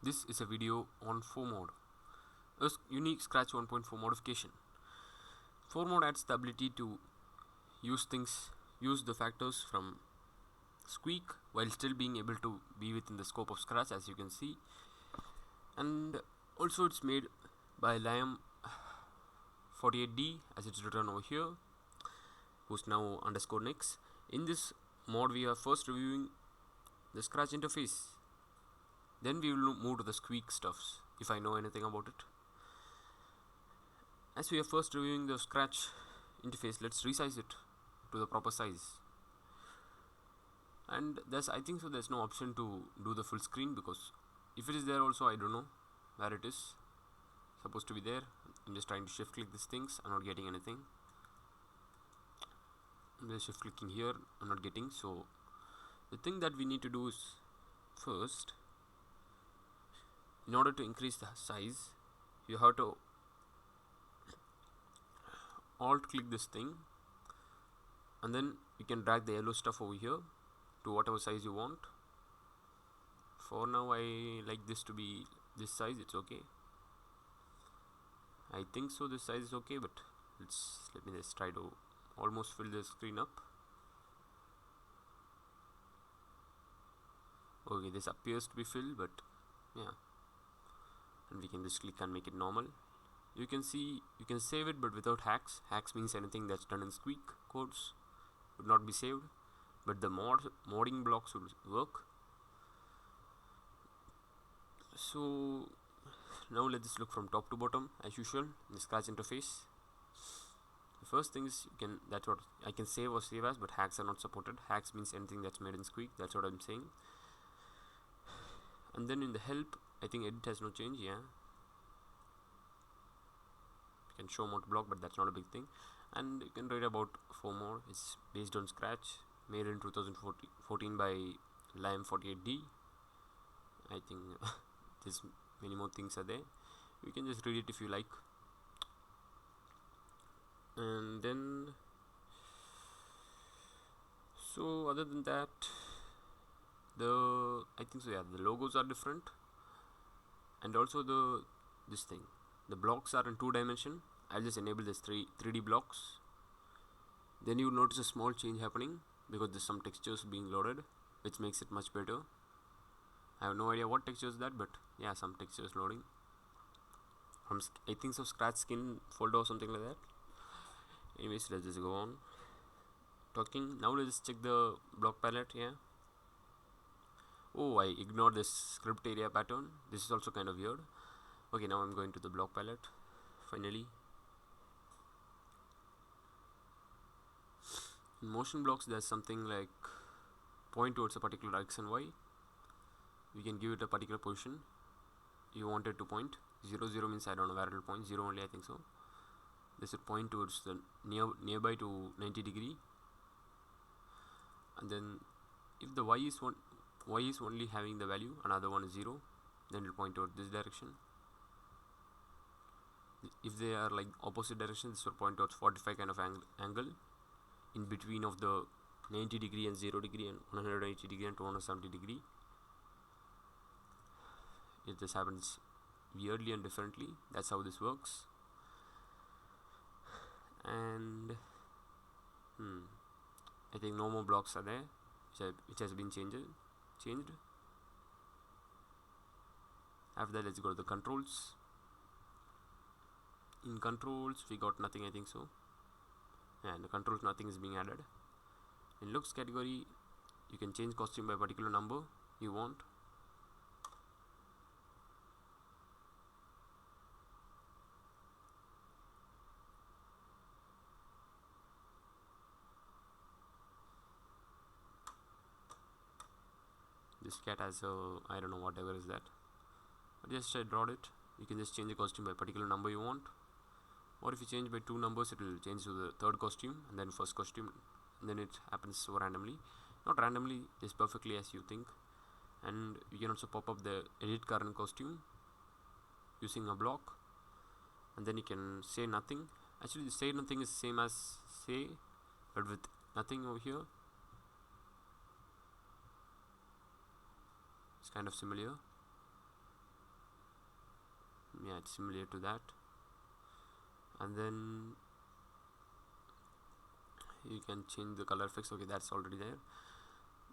This is a video on 4 mode, a unique Scratch 1.4 modification. 4 mode adds the ability to use the factors from Squeak while still being able to be within the scope of Scratch, as you can see. And also it's made by Liam 48D, as it's written over here, who's now _Nix. In this mod we are first reviewing the Scratch interface, then we will move to the Squeak stuffs if I know anything about it. As we are first reviewing the Scratch interface, let's resize it to the proper size. And I think so there's no option to do the full screen, because if it is there also I don't know where it is supposed to be there. I'm just trying to shift click these things, I'm not getting anything. I'm just shift clicking here, I'm not getting. So the thing that we need to do is, first, in order to increase the size, you have to alt click this thing, and then you can drag the yellow stuff over here to whatever size you want. For now I like this to be this size, it's okay. I think so this size is okay, but let me just try to almost fill the screen up. Okay, this appears to be filled, but yeah, and we can just click and make it normal. You can see you can save it, but without hacks. Hacks means anything that's done in Squeak codes would not be saved, but the modding blocks would work. So now let's look from top to bottom as usual in the Scratch interface. The first thing is that's what I can save or save as, but hacks are not supported. Hacks means anything that's made in Squeak, that's what I'm saying. And then in the help, I think edit has no change. Yeah, you can show mod block, but that's not a big thing. And you can read about 4 more. It's based on Scratch, made in 2014 by Liam 48D. I think there's many more things are there. You can just read it if you like. And then, so other than that, I think so, yeah, the logos are different, and also the blocks are in 2-dimension. I'll just enable this 3D blocks. Then you notice a small change happening because there's some textures being loaded, which makes it much better. I have no idea what texture is that, but yeah, some textures loading from I think so Scratch skin folder or something like that. Anyways, let's just go on talking. Now let's check the block palette. Yeah, oh, I ignored this script area pattern. This is also kind of weird. Okay, now I'm going to the block palette finally. In motion blocks, there's something like point towards a particular x and y. We can give it a particular position you want it to point. 0 0 means I don't know where it will point. 0 only, I think so. This will point towards the nearby to 90 degree. And then if the y is only having the value, another one is 0, then it will point toward this direction. If they are like opposite direction, this will point towards 45 kind of angle in between of the 90 degree and 0 degree and 180 degree and 270 degree. If this happens weirdly and differently, that's how this works. And I think no more blocks are there, which has been changed. After that, let's go to the controls. In controls, we got nothing, I think so. And the controls, nothing is being added. In looks category, you can change costume by a particular number you want. This cat has a, I don't know, whatever is that, but just I drawed it. You can just change the costume by a particular number you want, or if you change by 2 numbers, it will change to the 3rd costume and then 1st costume, and then it happens so randomly. Not randomly, just perfectly as you think. And you can also pop up the edit current costume using a block, and then you can say nothing. Actually, the say nothing is same as say, but with nothing over here. It's kind of similar. Yeah, it's similar to that. And then you can change the color effects. Okay, that's already there,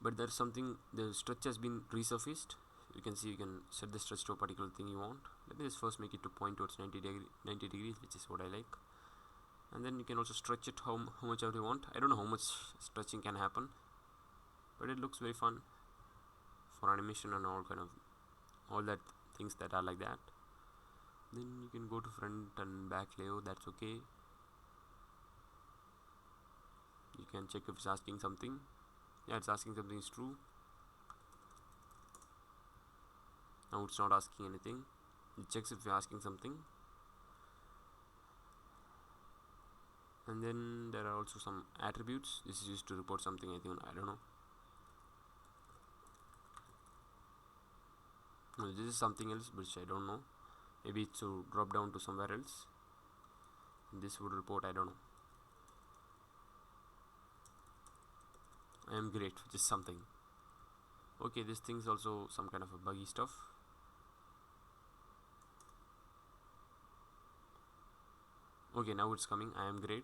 but there's something, the stretch has been resurfaced. You can see you can set the stretch to a particular thing you want. Let me just first make it to point towards 90 degrees, which is what I like. And then you can also stretch it how much ever you want. I don't know how much stretching can happen, but it looks very fun for animation and all that things that are like that. Then you can go to front and back layout, that's okay. You can check if it's asking something. Yeah, it's asking something is true. Now it's not asking anything. It checks if you're asking something. And then there are also some attributes. This is used to report something, I think, I don't know. No, this is something else which I don't know. Maybe it's to drop down to somewhere else. This would report, I don't know. I am great, which is something. Okay, this thing's also some kind of a buggy stuff. Okay, now it's coming. I am great.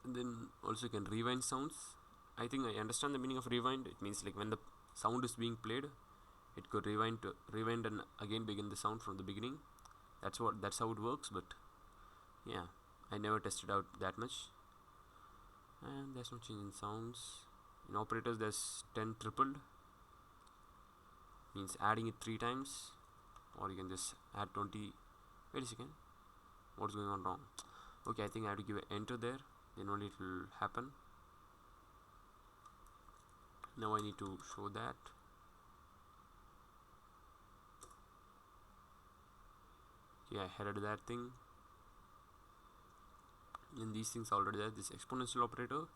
And then also you can rewind sounds. I think I understand the meaning of rewind. It means like when the sound is being played, it could rewind and again begin the sound from the beginning. That's how it works. But yeah, I never tested out that much. And there's no change in sounds. In operators there's 10 tripled, means adding it 3 times, or you can just add 20. Wait a second, what's going on wrong? Okay, I think I have to give an enter there, then only it will happen. Now I need to show that. Okay, I headed that thing. And these things already there. This exponential operator,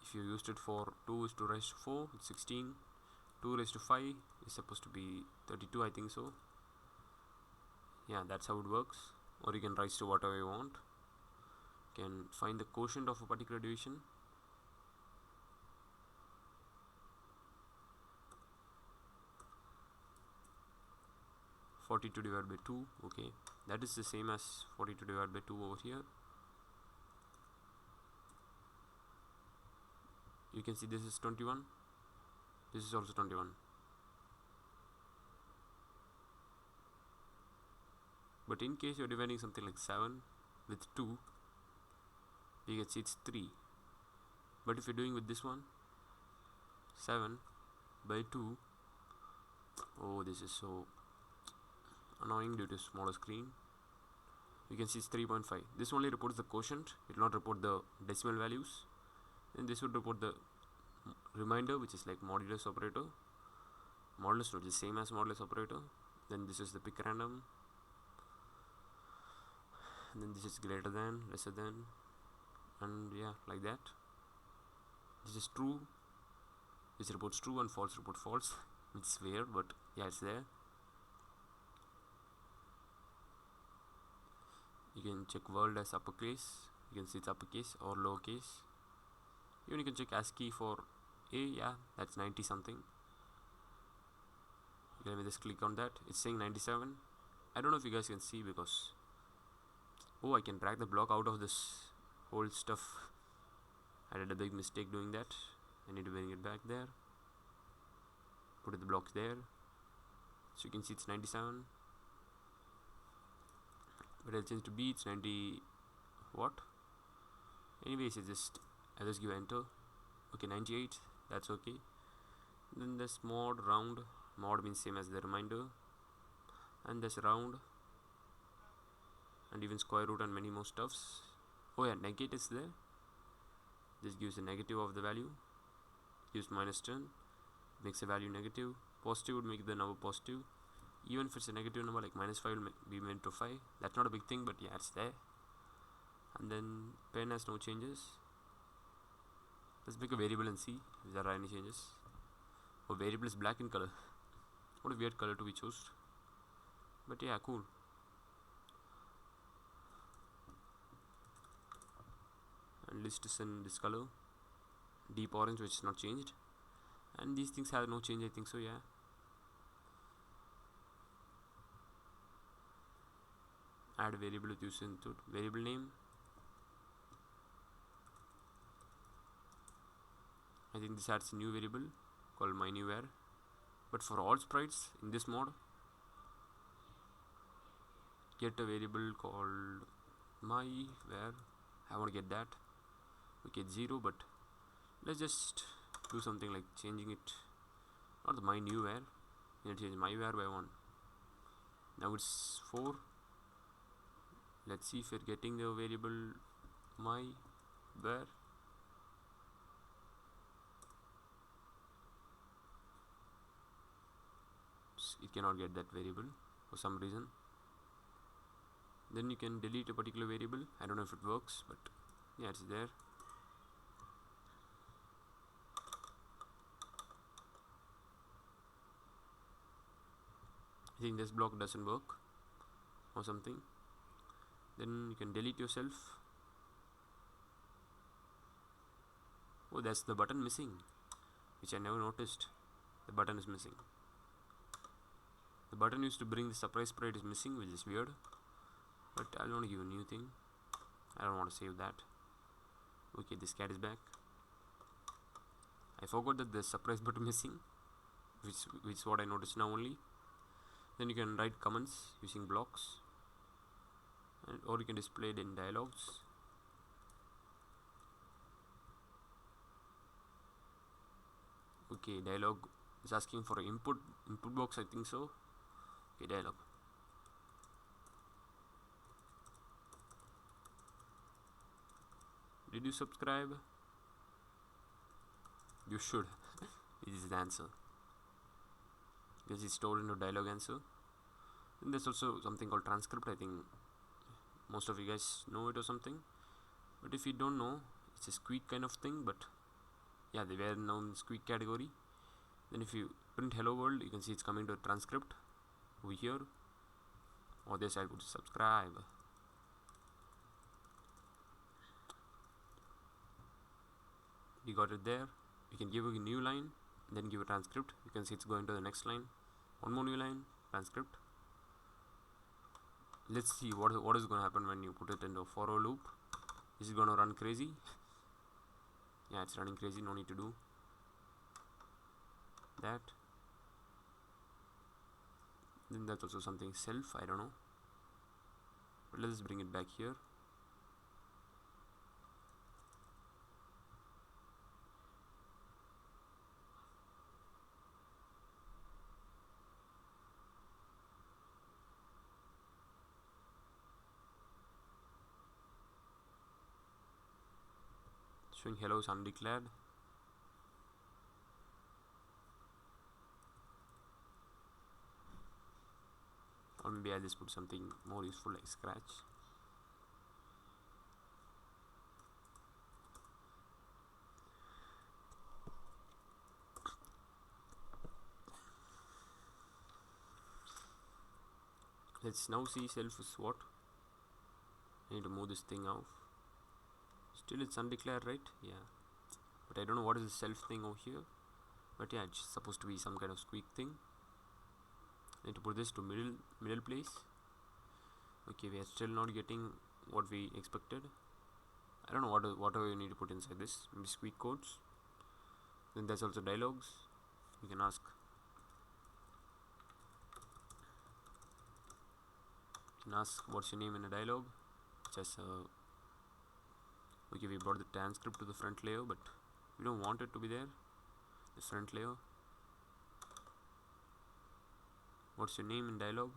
if you used it for 2 is to raise to 4, it's 16. 2 raised to 5 is supposed to be 32, I think so. Yeah, that's how it works. Or you can raise to whatever you want. You can find the quotient of a particular division. (42 divided by 2). Okay, that is the same as 42 divided by 2 over here. You can see this is 21. This is also 21. But in case you're dividing something like 7 with 2, you can see it's 3. But if you're doing with this one, 7 by 2, oh, this is so annoying due to smaller screen. You can see it's 3.5. This only reports the quotient, it will not report the decimal values. And this would report the remainder, which is like modulus operator. Modulus node is the same as modulus operator. Then this is the pick random. And then this is greater than, lesser than, and yeah, like that. This is true. This reports true and false report false. It's weird, but yeah, it's there. You can check world as uppercase. You can see it's uppercase or lowercase. Even you can check ASCII for A. Yeah, that's 90 something. Let me just click on that. It's saying 97. I don't know if you guys can see because, oh, I can drag the block out of this whole stuff. I did a big mistake doing that. I need to bring it back there. Put the blocks there. So you can see it's 97. But I'll change to B. It's 90. What? Anyways, I just give enter. Okay, 98. That's okay. Then this mod round. Mod means same as the remainder. And this round. And even square root and many more stuffs. Oh yeah, negate is there. This gives a negative of the value. Gives -10. Makes a value negative. Positive would make the number positive. Even if it's a negative number like -5 will be made to 5. That's not a big thing, but yeah, it's there. And then pen has no changes. Let's make a variable and see if there are any changes. Oh, variable is black in color. What a weird color to be chosen. But yeah, cool. And list is in this color, deep orange, which is not changed. And these things have no change, I think so. Yeah, add variable with user input, variable name. I think this adds a new variable called myNewWhere. But for all sprites in this mode, get a variable called myWhere. I want to get that. We get 0, but let's just do something like changing it, not the myNewWhere. Let's change myWhere by 1. Now it's 4. Let's see if we're getting the variable myWhere. It cannot get that variable for some reason. Then you can delete a particular variable. I don't know if it works, but yeah, it's there. I think this block doesn't work or something. Then you can delete yourself. Oh, that's the button missing, which I never noticed. The button is missing. The button used to bring the surprise sprite is missing, which is weird. But I don't want to give a new thing. I don't want to save that. Okay, this cat is back. I forgot that the surprise button missing, which is what I noticed now only. Then you can write comments using blocks, or you can display it in dialogues. Okay, dialog is asking for an input box, I think so. Okay, dialog. Did you subscribe? You should. This is the answer, because it's stored into dialog answer. And there's also something called transcript. I think most of you guys know it or something, but if you don't know, it's a Squeak kind of thing. But yeah, they were known in Squeak category. Then if you print hello world, you can see it's coming to a transcript over here. Or this I would subscribe. You got it there. You can give a new line, then give a transcript. You can see it's going to the next line. One more new line, transcript. Let's see what is going to happen when you put it into a for loop. Is it going to run crazy? Yeah, it's running crazy. No need to do that. Then that's also something self. I don't know. But let's bring it back here. Showing hello is undeclared. Or maybe I'll just put something more useful like scratch. Let's now see self is what. I need to move this thing off. Still it's undeclared, right? Yeah, but I don't know what is the self thing over here. But yeah, it's supposed to be some kind of Squeak thing. I need to put this to middle place. Okay, we are still not getting what we expected. I don't know what you need to put inside this. Maybe Squeak codes. Then there's also dialogues. You can ask. You can ask what's your name in a dialogue. Just okay, we brought the transcript to the front layer, but we don't want it to be there. The front layer. What's your name in dialogue?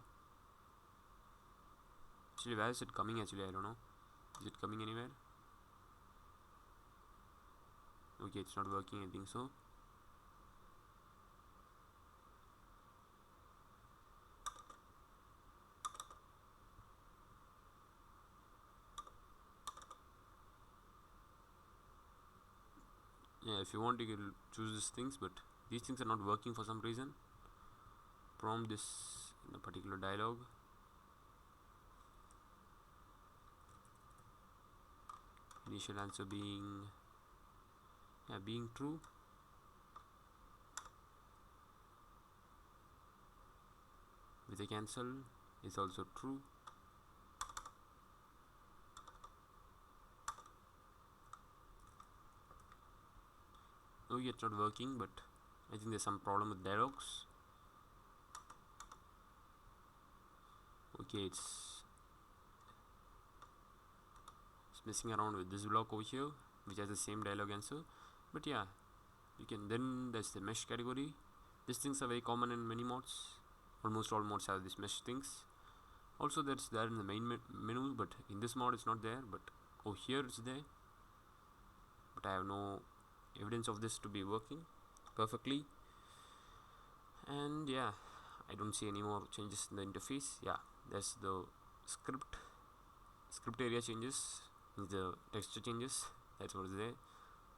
Actually, where is it coming? Actually, I don't know. Is it coming anywhere? Okay, it's not working. I think so. Yeah, if you want, you can choose these things, but these things are not working for some reason. Prompt this in a particular dialogue. Initial answer being true. With a cancel is also true. no, it's not working, but I think there's some problem with dialogs. Okay, it's messing around with this block over here, which has the same dialog answer. But yeah, you can, then there's the mesh category. These things are very common in many mods. Almost all mods have these mesh things. Also that's there in the main menu, but in this mod it's not there, but over here it's there. But I have no evidence of this to be working perfectly. And yeah, I don't see any more changes in the interface. Yeah, there's the script area changes, the texture changes. That's what is there.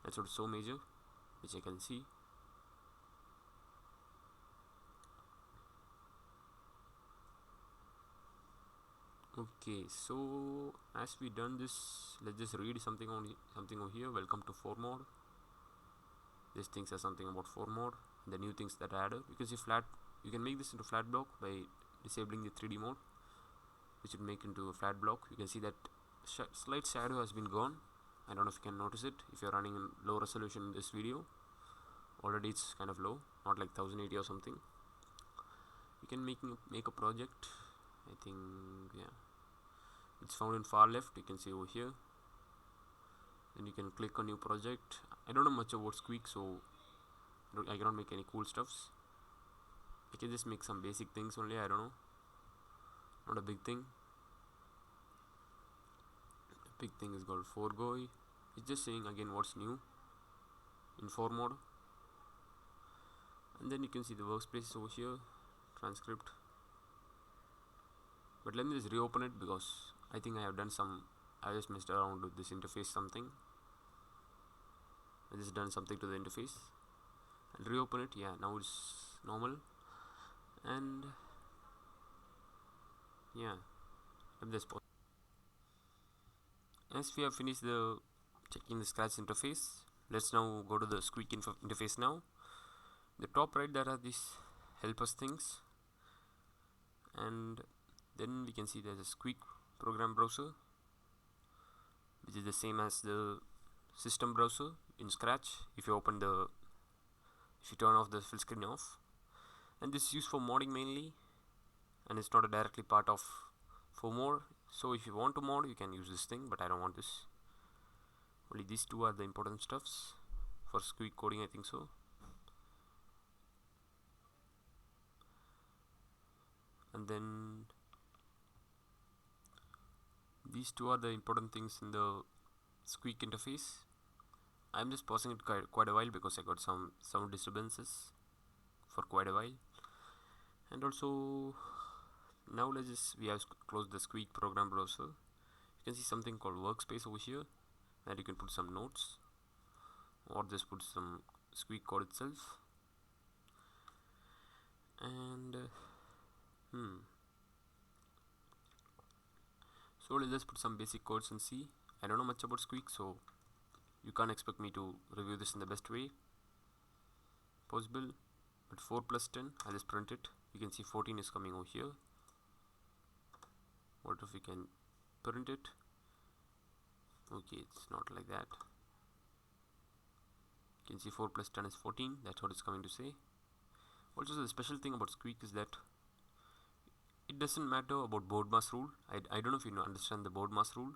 That's what's so major, which I can see. Okay, so as we done this, let's just read something over here. Welcome to 4 mode. These things are something about 4 mode. The new things that are added. You can see flat. You can make this into flat block by disabling the 3D mode, which would make into a flat block. You can see that slight shadow has been gone. I don't know if you can notice it if you're running in low resolution in this video. Already it's kind of low, not like 1080 or something. You can make a project. I think, yeah, it's found in far left. You can see over here. Then you can click on new project. I don't know much about Squeak, so I cannot make any cool stuffs. I can just make some basic things only. I don't know, not a big thing. A big thing is called foregoy. It's just saying again what's new in 4 mode. And then you can see the workspace over here, transcript. But let me just reopen it because I think I just messed around with this interface something. I just done something to the interface. I'll reopen it. Yeah, now it's normal. And yeah, let me just pause. As we have finished the checking the scratch interface, let's now go to the Squeak interface now. The top right there are these help us things, and then we can see there's a Squeak program browser, which is the same as the system browser in Scratch. If you turn off the full screen off, and this is used for modding mainly, and it's not a directly part of 4 mode. So if you want to mod, you can use this thing, but I don't want this. Only these two are the important stuffs for Squeak coding, I think so. And then these two are the important things in the Squeak interface. I'm just pausing it quite a while because I got some sound disturbances for quite a while. And also now we have closed the Squeak program browser. You can see something called workspace over here, where you can put some notes or just put some Squeak code itself. And so let's just put some basic codes and see. I don't know much about Squeak, so you can't expect me to review this in the best way possible. But 4 plus 10, I'll just print it. You can see 14 is coming over here. What if we can print it? Okay, it's not like that. You can see 4 plus 10 is 14. That's what it's coming to say. Also, the special thing about Squeak is that it doesn't matter about board mass rule. I don't know if you understand the board mass rule.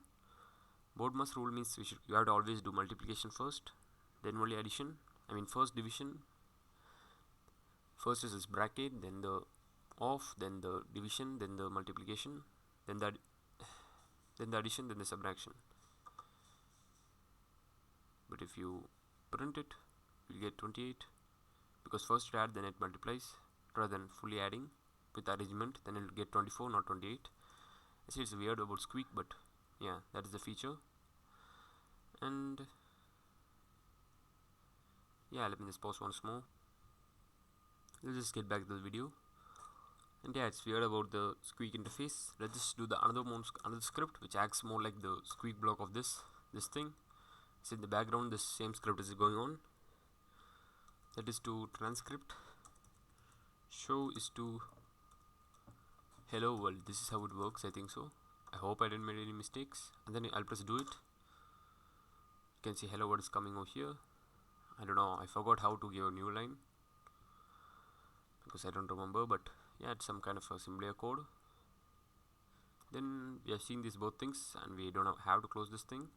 Board mass rule means you have to always do multiplication first, then only addition. I mean first division. First is this bracket, then the off, then the division, then the multiplication, then the addition, then the subtraction. But if you print it, you'll get 28, because first you add, then it multiplies, rather than fully adding with arrangement. Then it'll get 24, not 28. I see it's weird about Squeak, but yeah, that is the feature. And yeah, let me just pause once more. Let's just get back to the video. And yeah, it's weird about the Squeak interface. Let's just do the another script which acts more like the Squeak block of this thing. So in the background, this same script is going on. That is to transcript. Show is to hello world. This is how it works, I think so. I hope I didn't make any mistakes. And then I'll press do it. You can see hello world is coming over here. I don't know, I forgot how to give a new line because I don't remember, but yeah, it's some kind of a similar code. Then we have seen these both things and we don't have to close this thing.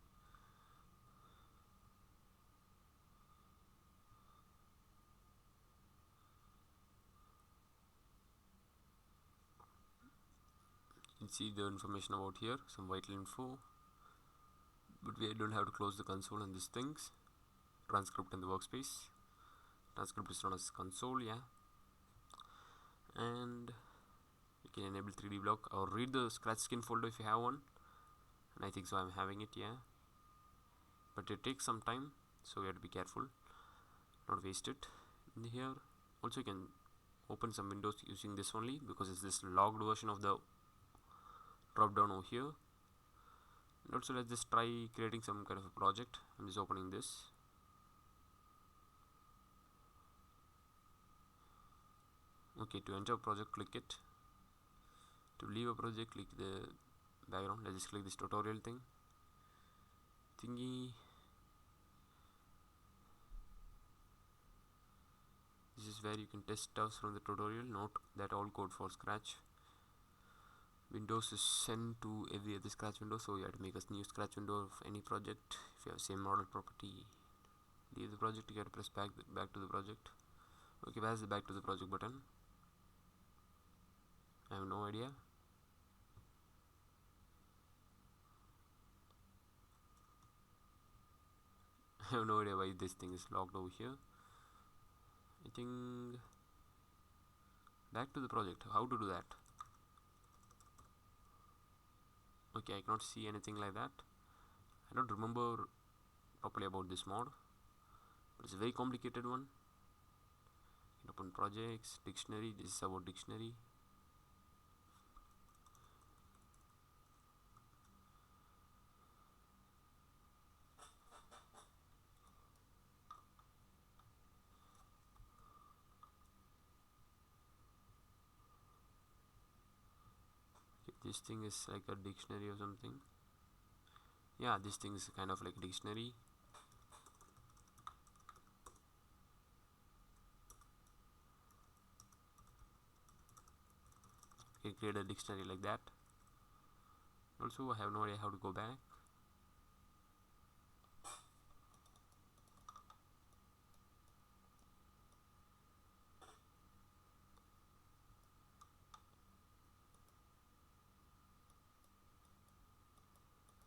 You can see the information about here, some vital info, but we don't have to close the console and these things. Transcript in the workspace. Transcript is known as console, yeah. And you can enable 3D block or read the scratch skin folder if you have one, and I think so I'm having it, yeah, but it takes some time, so we have to be careful not waste it. In here also you can open some windows using this only because it's this logged version of the drop down over here. And also let's just try creating some kind of a project. I'm just opening this. Okay, to enter a project, click it. To leave a project, click the background. Let's just click this tutorial thingy. This is where you can test stuff from the tutorial. Note that all code for scratch windows is sent to every other scratch window, so you have to make a new scratch window of any project. If you have same model property, leave the project, you have to press back to the project. Okay, where's the back to the project button? I have no idea. I have no idea why this thing is locked over here. I think back to the project. How to do that? Okay, I cannot see anything like that. I don't remember properly about this mod, but it's a very complicated one. You can open projects, dictionary. This is about dictionary. This thing is like a dictionary or something. Yeah, this thing is kind of like a dictionary. You can create a dictionary like that. Also, I have no idea how to go back.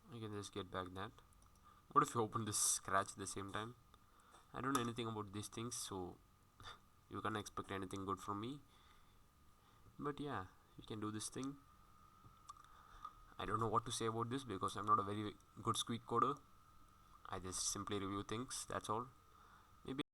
I can just get back that. What if you open this scratch at the same time? I don't know anything about these things, so you can't expect anything good from me. But yeah, you can do this thing. I don't know what to say about this because I'm not a very good Squeak coder. I just simply review things, that's all. Maybe